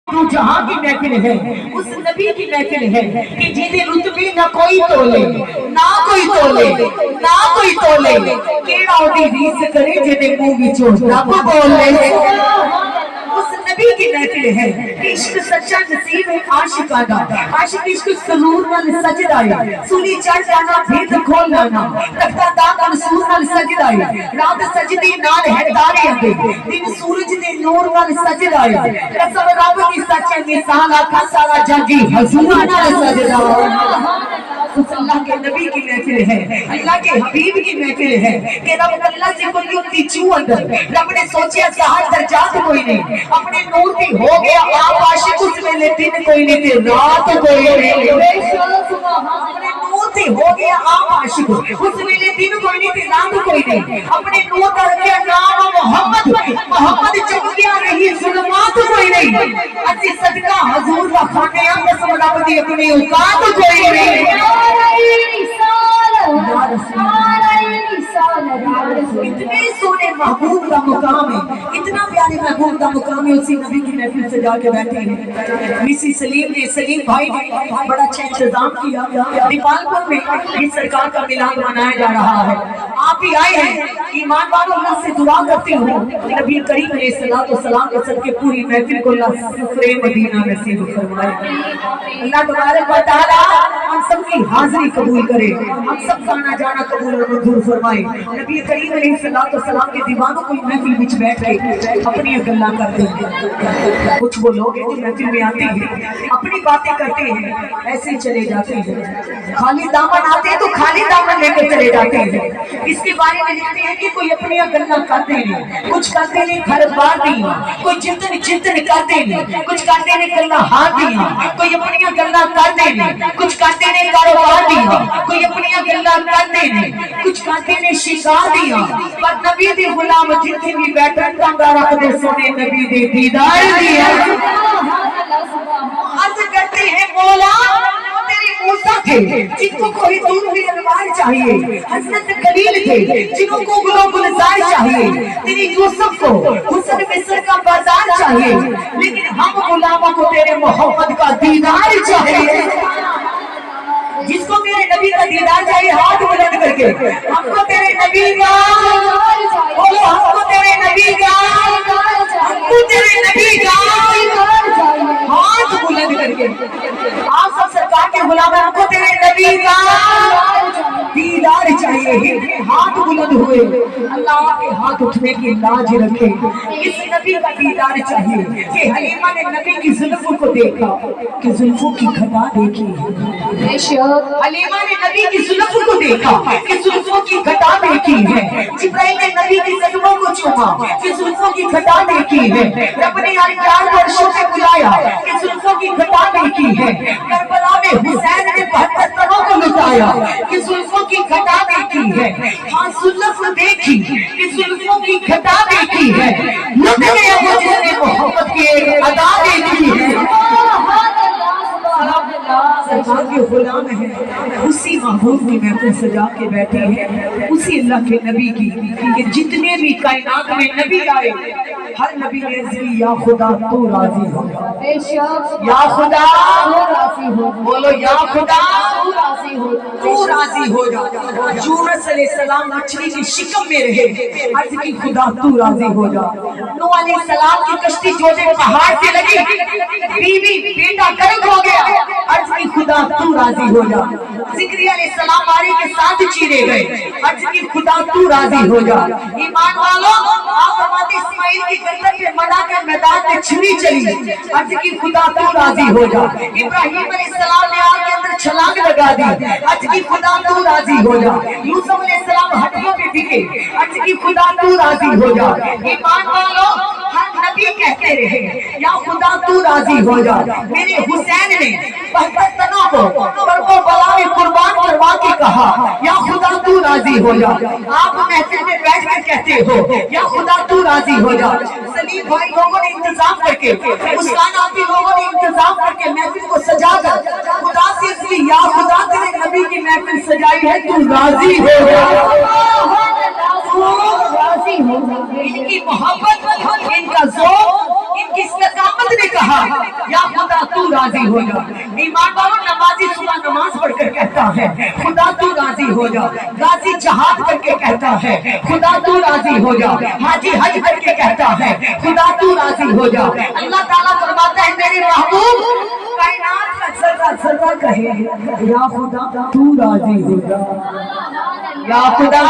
تو جہاں کی محفل ہے اس نبی کی محفل ہے کہ جنہیں رتبے نہ کوئی تولے نہ کوئی تولے نہ کوئی تولے کیڑا دی ریس کرے جنہیں منہ وچوں رب بولے اس نبی کی محفل ہے کہ عشق سچا نصیب ہے عاشقاں دا عاشق عشق سرور نال سجدا ہے سولی چڑھ جانا بھید کھول لانا تختہ داغ منصور نال سجدا ہے رات سجدی نال ہے تارے اندے دن سورج دے نور نال سجدا ہے قسم رب کی سچے مثال آکھا سارا جنگی حضور نال سجدا اس اللہ کے نبی کی محفل ہے اللہ کے حبیب کی محفل ہے کہ رب اللہ سے کوئی ہوتی چو اندر رب نے سوچیا سہر درجات کوئی نہیں اپنے نور بھی ہو گیا آپ عاشق اس میں لے دن کوئی نہیں تھے رات کوئی نہیں اپنے نور بھی ہو گیا آپ عاشق اس میں لے دن کوئی نہیں تھے رات کوئی نہیں اپنے نور کا رکھیا نام محمد محمد چک گیا رہی ظلمات کوئی نہیں اسی صدقہ حضور کا خانے قسم رب دی اپنی اوقات کوئی نہیں اتنے سونے محبوب کا مقام ہے اتنا پیارے محبوب کا مقام ہے اسی نبی کی محفل سے جا کے بیٹھے ہیں مسی سلیم نے سلیم بھائی نے بڑا اچھا انتظام کیا دیپال پور میں یہ سرکار کا میلاد منایا جا رہا ہے آپ بھی آئے ہیں ایمان والو اللہ سے دعا کرتے ہو نبی کریم علیہ الصلوۃ والسلام کے صدقے پوری محفل کو اللہ سفرے مدینہ نصیب فرمائے اللہ تبارک و تعالی ہم سب کی حاضری قبول کرے ہم سب کا آنا جانا قبول اور منظور فرمائے نبی کریم علیہ الصلوۃ والسلام کے دیوانوں کو محفل وچ بیٹھ کے اپنی گلاں کرتے ہیں کچھ وہ لوگ ہیں جو محفل میں آتے ہیں اپنی باتیں کرتے ہیں ایسے چلے جاتے ہیں خالی دامن آتے ہیں تو خالی دامن لے کے چلے جاتے ہیں اس کے بارے میں لکھتے ہیں کہ کوئی اپنی گلاں کرتے ہیں کچھ کرتے ہیں گھر بار دیا کوئی چنتن کرتے ہیں کچھ کرتے ہیں گلاں ہار دیا کوئی اپنی گلاں کرتے ہیں کچھ کرتے ہیں کاروبار دیا کوئی اپنی گلاں کرتے ہیں کچھ کرتے ہیں شکار دیا پر نبی دے غلام جتنے بھی بیٹھن ٹانگا رکھ دے سونے نبی دے دیدار دیا عرض کرتے ہیں مولا تیری موسیٰ تھے جن کو کوئی دور بھی انوار چاہیے حضرت خلیل تھے جنہوں کو گلو گلزار چاہیے تیری یوسف کو حسن مصر کا بازار چاہیے لیکن ہم غلاموں کو تیرے محمد کا دیدار چاہیے جس کو میرے نبی کا دیدار چاہیے ہاتھ بلند کر کے ہم کو تیرے نبی کا بولو ہم کو تیرے نبی کا ہم کو تیرے نبی کا ہاتھ بلند کر کے آپ سب سرکار کے غلام ہم کو تیرے نبی کا دیدار چاہیے ہاتھ بلند ہوئے اللہ کے ہاتھ اٹھنے کی لاج رکھے اس نبی کا دیدار چاہیے کہ حلیمہ نے نبی کی زلفوں کو دیکھا کہ زلفوں کی گھٹا دیکھی حلیمہ نے نبی کی زلفوں کو دیکھا کہ زلفوں کی گھٹا دیکھی ہے جبرائیل نے نبی کی زلفوں کو چوما کہ زلفوں کی گھٹا دیکھی ہے رب نے 4 ورشوں سے بلایا کہ زلفوں کی گھٹا دیکھی ہے کربلا میں حسین نے 72 تنوں کو لٹایا کہ زلفوں کی گھٹا دیکھی ہے ہاں زلف دیکھی کہ زلفوں کی گھٹا دیکھی ہے لٹ گیا وہ جس نے محبت کی ایک ادا دیکھی ہے سرکار کے غلام ہیں اسی محبوب کی محفل سجا کے بیٹھے ہیں اسی اللہ کے نبی کی کہ جتنے بھی کائنات میں نبی آئے ہر نبی نے عرض کی یا خدا تو راضی ہو یا خدا بولو یا خدا تو راضی ہو جا یونس علیہ السلام مچھلی کی شکم میں رہے عرض کی خدا تو راضی ہو جا نوح علیہ السلام کی کشتی جوجے پہاڑ سے لگی بیوی بیٹا غرق ہو گیا عرض کی خدا تو راضی ہو جا زکریا علیہ السلام ماری کے ساتھ چیرے گئے عرض کی خدا تو راضی ہو جا ایمان والو آپ فرماتے اسماعیل کی گردن پہ منا کے میدان میں چھری چلی عرض کی خدا تو راضی ہو جا ابراہیم علیہ السلام نے آگ کے اندر چھلانگ لگا دی عرض کی خدا تو راضی ہو جا یوسف علیہ السلام ہڈیوں پہ بکے عرض کی خدا تو راضی ہو جا ایمان والو ہر نبی کہتے رہے یا خدا تو راضی ہو جا میرے حسین نے 72 تنوں کو کربلا بلا میں قربان کروا کے کہا یا خدا تو راضی ہو جا آپ محفل میں بیٹھ کر کہتے ہو یا خدا تو راضی ہو جا سلیم بھائی لوگوں نے انتظام کر کے مسکان آپی لوگوں نے انتظام کر کے محفل کو سجا کر خدا سے اس لیے یا خدا تیرے نبی کی محفل سجائی ہے تو راضی ہو جا ان کی محبت ان کا ذوق ان کی استقامت نے کہا یا خدا تو راضی ہو جا. ایمان والوں نمازی صبح نماز پڑھ کر کہتا ہے خدا تو راضی ہو جا. غازی جہاد کر کے کہتا ہے خدا تو راضی ہو جا. حاجی حج کر کے کہتا ہے خدا تو راضی ہو جا. اللہ تعالیٰ فرماتا ہے میرے محبوب کائنات کا ذرہ ذرہ کہے یا خدا تو راضی ہو جا. یا خدا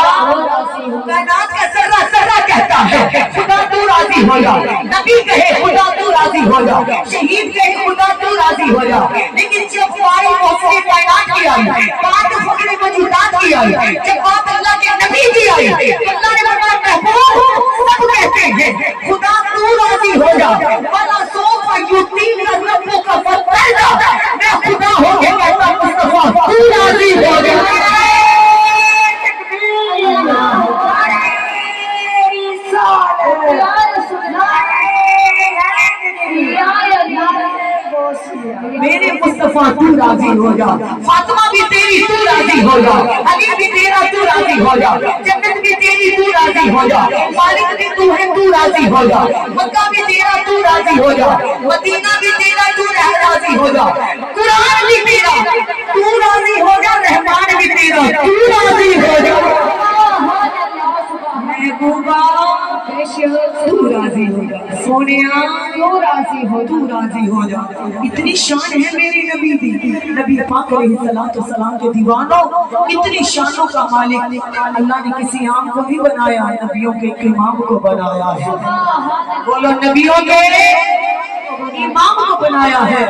کائنات کا ذرہ ذرہ کہتا ہے خدا تو راضی ہو جا. نبی کہے خدا تو راضی ہو جا. شہید کہے خدا تو راضی ہو جا. لیکن جب باری محسن کائنات کی آئی, بات فکر موجودات کی آئی, جب بات اللہ کے نبی کی آئی, اللہ نے فرمایا محبوب سب کہتے ہیں خدا تو راضی ہو جا. وَلَا سَوْفَ يُعْطِيكَ رَبُّكَ فَتَرْضَىٰ. میں خدا ہو کے کہتا مصطفیٰ تو راضی ہو جا. میرے مصطفیٰ تو راضی ہو جا. فاطمہ بھی تیری تو راضی ہو جا. علی بھی تیرا تو راضی ہو جا. جنت بھی تیری تو راضی ہو جا. مالک بھی تو ہے تو راضی ہو جا. مکہ بھی تیرا تو راضی ہو جا. مدینہ بھی تیرا تو راضی ہو جا. قرآن بھی تیرا تو راضی ہو جا. رحمان بھی تیرا تو راضی ہو جا. محبوبہ تو راضی ہو جا. سونیا تو راضی ہو, تو راضی ہو جا. اتنی شان ہے میرے نبی دی. نبی پاک علیہ الصلوۃ والسلام کے دیوانوں, اتنی شانوں کا مالک اللہ نے کسی عام کو بھی بنایا, نبیوں کے امام کو بنایا ہے. بولو نبیوں کے امام کو بنایا ہے.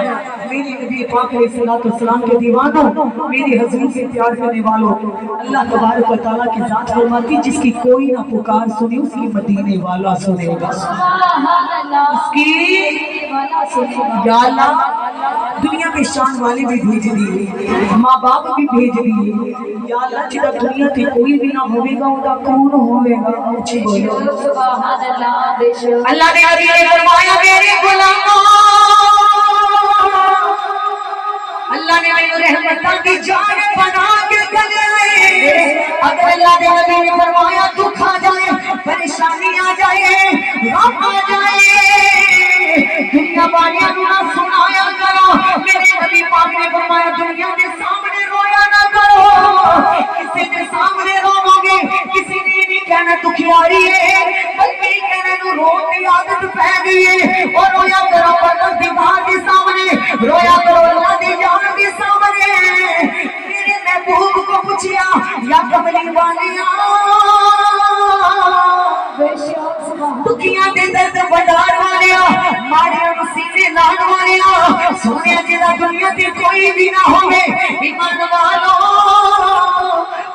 میرے نبی پاک علیہ الصلوۃ والسلام کے دیوانوں, میرے حضور سے پیار کرنے والوں, اللہ تبارک و تعالیٰ کی ذات فرماتی جس کی کوئی نہ پکار سنے اس کی مدینے والا سنے گا. اس کی یا اللہ دنیا میں شان والے بھی بھیج دیے, ماں باپ بھی بھیج دیے. یا اللہ جدا دنیا تے کوئی بھی نہ ہوئے گا ادا کون ہوئے گا. اچھی بولو اللہ نے نبی نے فرمایا میرے غلاموں, اللہ نے میرے رحمتاں کی جان بنا کے بنائے. اگر اللہ نے نبی نے فرمایا دکھ آ جائے, پریشانی آ جائے, غم آ جائے, دنیا والیاں نہ سنایا کرو. میرے نبی پاک نے فرمایا دنیا کے سامنے رویا نہ کرو. کسی کے سامنے رو گے کسی نے نہیں کہنا دکھیاری ہے, بلکہ کہنے نو رونے کی عادت پہ گئی ہے. اور رویا کرو پردگار کے سامنے, رویا کرو اللہ دی جان کے سامنے. میرے محبوب کو پوچھیا یا کملی والیاں دکھیاں دے درد بڑھار والیا, ماڑیاں نو سینے لان والیا, سونیا جدا دنیا تے کوئی بھی نہ ہوئے. ایمان والو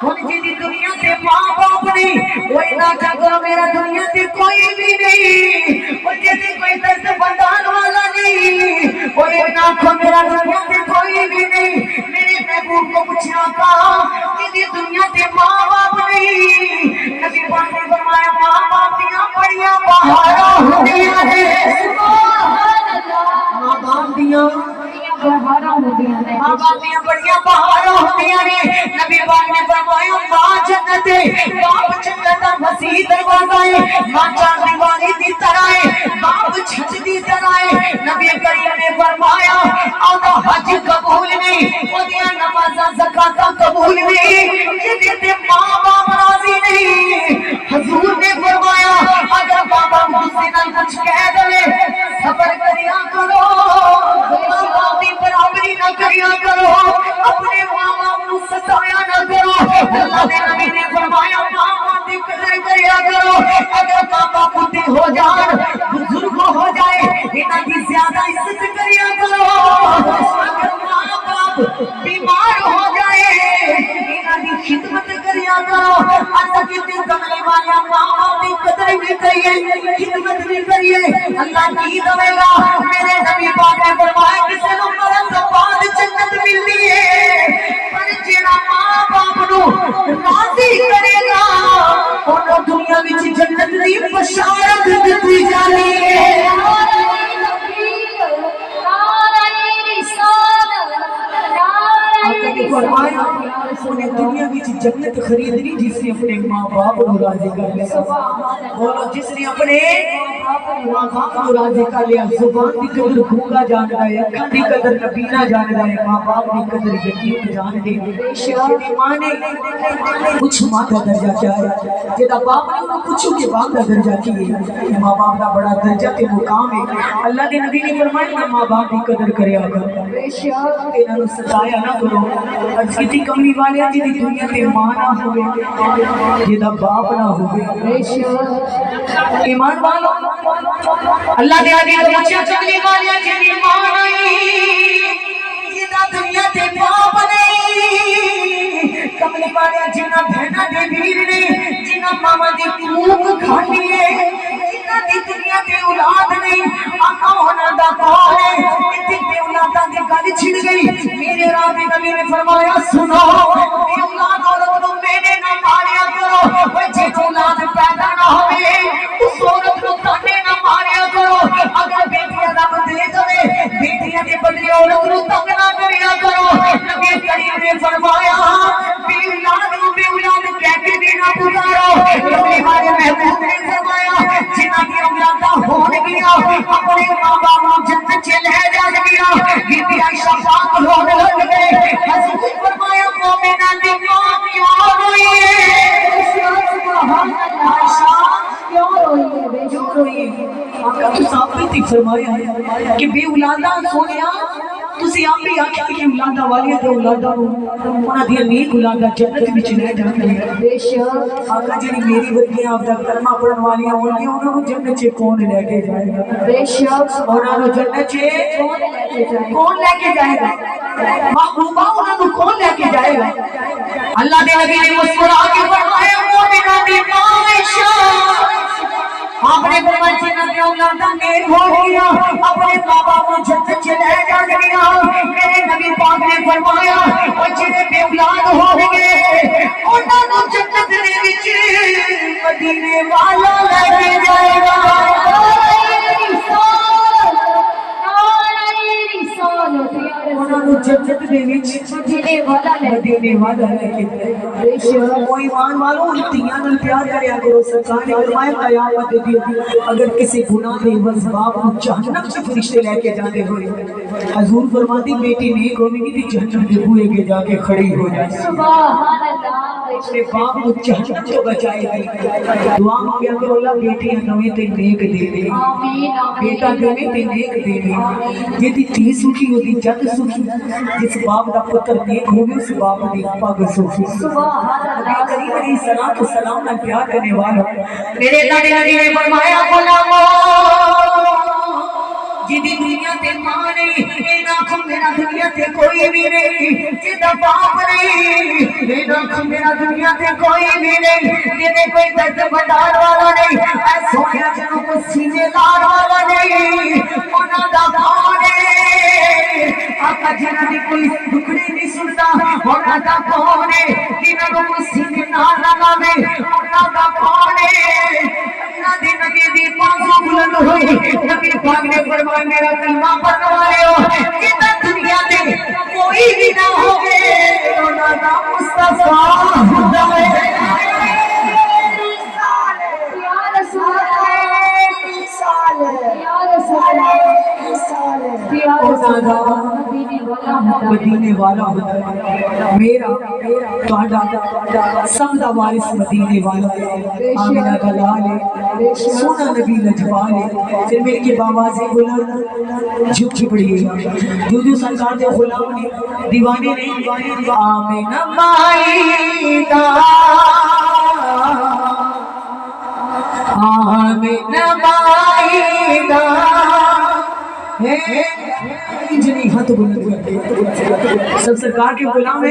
ہن جی دنیا تے ماں باپ نہیں, کوئی نہ کرو میرا دنیا تے کوئی بھی نہیں. اور جی کوئی درد بڑھار والا نہیں, کوئی نہ کھو میرا دنیا تے کوئی بھی نہیں. میرے محبوب کو پوچھنا تھا جی دنیا تے ماں باپ نہیں. نبی پاک نے فرمایا ماں باپ دیاں بڑیاں بہاراں ہوندیاں نے. ماں باپ دیاں بہاراں ہوندیاں نے, ماں باپ دیاں بڑیاں بہاراں ہوندیاں نے. نبی پاک نے فرمایا ماں جنت ہے, باپ جنت دا وسیع دروازہ ہے. ماں چار دیواری دی طرح ہے, باپ چھت دی طرح ہے. نبی کریم نے فرمایا آدھا حج قبول نہیں, اودیاں نمازاں زکاتاں قبول نہیں, جدے تے ماں باپ راضی نہیں. حضور نے فرمایا اگر بابا غصے نال کچھ کہہ دے صبر کریا کرو, ماں باپ دی برابری نہ کریا کرو, اپنے ماں باپ نو ستایا نہ کرو. اللہ نے نبی نے فرمایا ماں باپ دی قدر کریا کرو. اگر ماں باپ بوڑھے ہو جان, بزرگ ہو جائے, انہاں دی زیادہ عزت کریا کرو. اگر ماں باپ بیمار ہو جائے, انہاں دی خدمت کریا کرو. اللہ کی کملی والا ماں باپ کی قدر بھی کریے, خدمت بھی کریے. اللہ کی دے گا. میرے نبی پاک نے فرمایا کسی نو مرن تو بعد جنت ملتی ہے, پر جڑا ماں باپ نو راضی کرے گا انہوں دنیا وچ جنت دی بشارت دتی جانی ہے. فرمایا انہیں دنیا وچ جنت خریدنی جس نے اپنے ماں باپ کو راضی کر لیا، اور جس نے اپنے ماں باپ کو راضی کر لیا۔ زبان کی قدر گونگا جان رہا ہے، اکھاں دی قدر نبینا جان رہا ہے، ماں باپ کی قدر یتیم جان دے۔ جیدی ماں نے کچھ ماں کا درجہ کیا ہے، جیدہ باپ نے انہوں کچھ کے باپ کا درجہ کی ہے، ماں باپ کا بڑا درجہ تے مقام ہے۔ اللہ کے نبی نے فرمایا کہ ماں باپ کی قدر کرے آگا، انہوں نے ستایا نہ کرو۔ آج کتی کمی والے ہیں جیدی دنیا تے ماں نہ ہوئے، جیدہ باپ نہ ہوئے۔ ایمان والو اللہ دے آگے تو بچہ چکلی والے ہیں جیدی ماں نہیں، جیدہ دنیا تے باپ نہیں۔ کملی والے ہیں جنہ بہنہ دے بھیر نے، جنہ ماما دے کوک کھالی ہے، جنہ دی دنیا تے اولاد نہیں۔ آقا ہونا دا کھولے اتنی بے اولادہ دی گل چھڑ گئی۔ میرے رابی نبی نے فرمایا سنو، بے اولاد عورت کو میرے نہ ماریا کرو، جے اولاد پیدا نہ ہوئے اس عورت کو تانے نہ ماریا کرو۔ اگر بیٹیاں رب دے دوے، بیٹیاں دے بدلے عورت کو تنگ نہ کریا کرو۔ نبی کریم نے فرمایا بے اولاد کہہ کے بھی نہ پکارو۔ نبی ہمارے محبوب نے فرمایا جنہ کی اولادہ ہون گیا اپنے ماں باپ کو جنت چ لے جان گیا۔ بی بی عائشہ پاک رونے لگ گئے۔ حضور فرمایا مومنہ دی ماں کیوں روئی ہے؟ عائشہ کیوں روئی ہے؟ آقا تو ثابت ہی فرمایا ہے کہ بے اولادہ سونیا تسی آپ ہی آکھیا کہ اولادہ والیاں تے اولادہ انہاں دی نیک اولادہ جنت وچ لے جان گے۔ بے شک آقا جی میری ورگیاں آپ دا کلمہ پڑھن والیاں ہون گیاں انہاں نوں جنت چ کون لے کے جائے گا؟ بے شک انہاں نوں جنت چ کون لے کے جائے گا؟ محبوبہ انہاں نوں کون لے کے جائے گا؟ اللہ دے نبی نے مسکرا کے فرمایا مومنہ دی ماں عائشہ آپ نے فرمایا جنہ کی اولادہ نیک ہو گیا اپنے ماں باپ کو جنت چ لے جان گیا۔ میرے نبی پاک نے فرمایا اور جنہیں بے اولاد ہو گئے انہاں نوں جنت دے وچ مدینے والا لے کے جائے گا۔ انہاں نوں جنت دے وچ مدینے والا لے کے جائے گا۔ او ایمان والو تیاں نال پیار کریا کرو۔ سرکار نے فرمایا قیامت دی اگر کسی گناہ دے عوض باپ کو جہنم سے فرشتے لے کے جاتے ہوئے، حضور فرماتی بیٹی نیک ہوگی گی تو جہنم کے بوئے کے جا کے کھڑی ہو جائے۔ سبحان اللہ اپنے باپ کو جہنم سے بچائے گی۔ دعا مانگیا کرو اللہ بیٹیاں نویں تے نیک دے دے، بیٹا نویں تے نیک دے دے۔ یہ تھی سکھی ہوتی جد سکھی، جس باپ دا پتر نیک ہوگی اس باپ دی پاگ سکھی۔ نبی کریم علیہ السلام کو سلام نہ پیار کرنے والا میرے نبی نے فرمایا غلامو جدی دنیا تے ماں نہیں اے ناکھ میرا دنیا تے کوئی بھی نہیں، جدا باپ نہیں اے ناکھ میرا دنیا تے کوئی بھی نہیں، جدے کوئی درد بندار والا نہیں، اے سویا جنوں کو سینے لار والا نہیں، انہاں دا کون ہے؟ آقا جنہ دی کوئی دکھڑی نہیں سنتا انہاں دا کون ہے؟ جنہاں کو سینے نار لگاوے انہاں دا کون ہے؟ اللہ دے نبی دی بازو بلند ہوئی، نبی پاک نے فرمایا میرا کلمہ پڑھنے والے ہو جدہ دنیا دے کوئی بھی نہ ہوگے انہاں دا مصطفیٰ خدا ہے۔ مدینے والا میرا سب دا وارث مدینے والا آمینہ کا لال ہے، سونا نبی لجوال ہے۔ پھر میرے کے باوازیں بلند جھک کی پڑی ہے جو سرکار دے غلام نے دیوانے نے آمینہ مائی دا آمینہ مائی دا جنہیں ہاتھ بلند کرتے سب سرکار کے غلام ہیں۔